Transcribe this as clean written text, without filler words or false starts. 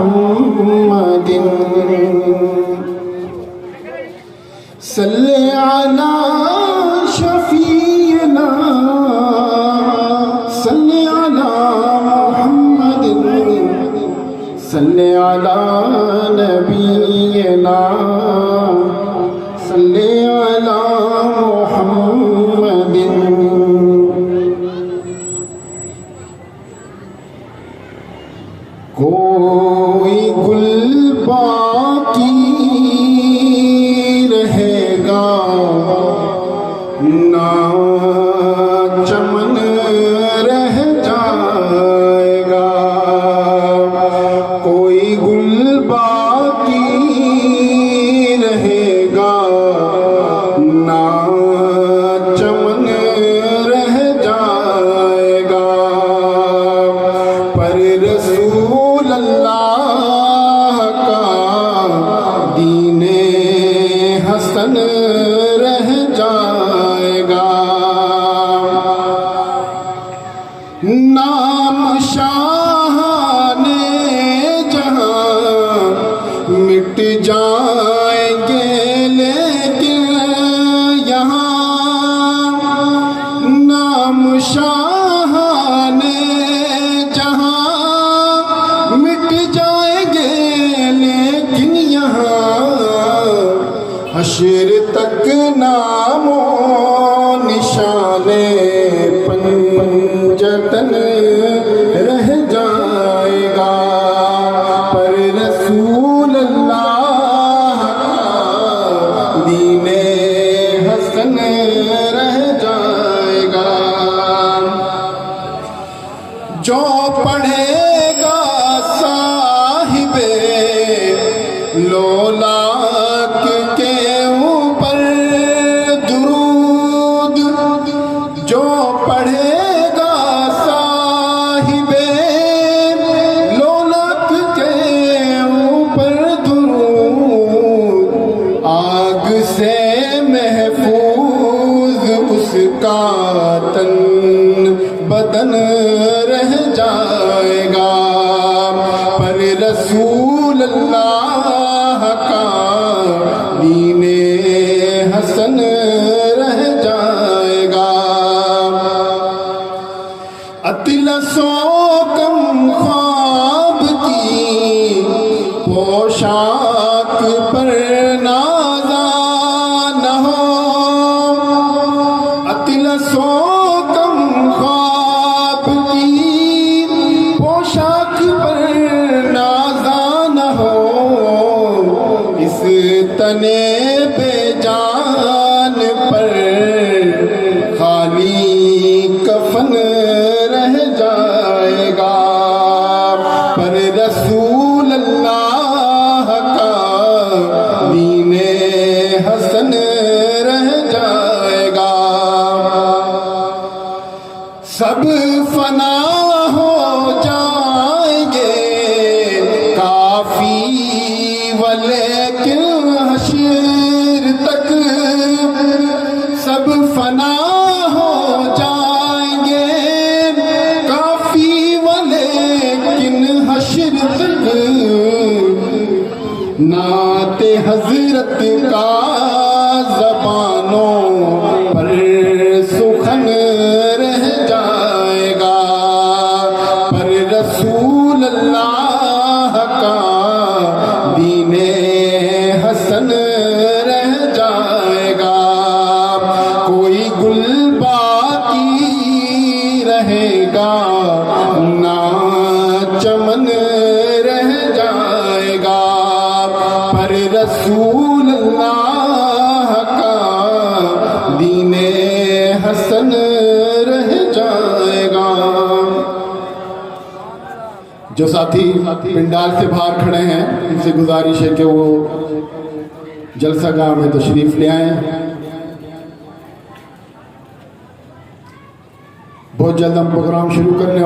मुहम्मदिन सल्ले अला शफीना सल्ले अला मुहम्मदिन सल्ले अला नबीना सल्ले अला मुहम्मदिन। कोई गुल बाकी रहेगा ना चमन रह जाएगा। कोई गुल बाकी रहेगा ना चमन रह जाएगा। पर रसूल अल्लाह का दीने हसन रह जाएगा। नाम शाहाने जहां मिट जाएंगे लेकिन यहाँ नाम शाहाने मिट जाएंगे लेकिन यहाँ हश्र तक नामो निशाने पंजतन रह जाएगा। पर रसूल अल्लाह दीने हसन रह जाएगा। जो पढ़ेगा साहिबे लोलाक के ऊपर दुरूद, जो पढ़ेगा साहिबे लोलाक के ऊपर दुरूद, आग से महफूज उसका तन बदन रह जाएगा। पर रसूल अल्लाह का दीने हसन रह जाएगा। अतिलसो कम ख्वाब की पोशाक पर नाज़ा न हो। अतिलसो तने बेजान पर खाली कफन रह जाएगा। पर रसूल अल्लाह का दीने हसन रह जाएगा। सब फना हो जाएंगे काफी वाले हश्र तक सब फना हो जाएंगे काफी वाले किन हश्र तक नाते हजरत का ज़बानों पर सुखन रह जाएगा। पर रसूल अल्लाह का दीने हसन रह जाएगा। कोई गुल बाकी रहेगा ना चमन रह जाएगा। पर रसूल अल्लाह का दीने हसन रह जाएगा। जो साथी पिंडाल से बाहर खड़े हैं इनसे गुजारिश है कि वो जलसा गाह में तशरीफ ले आए। बहुत जल्द हम प्रोग्राम शुरू करने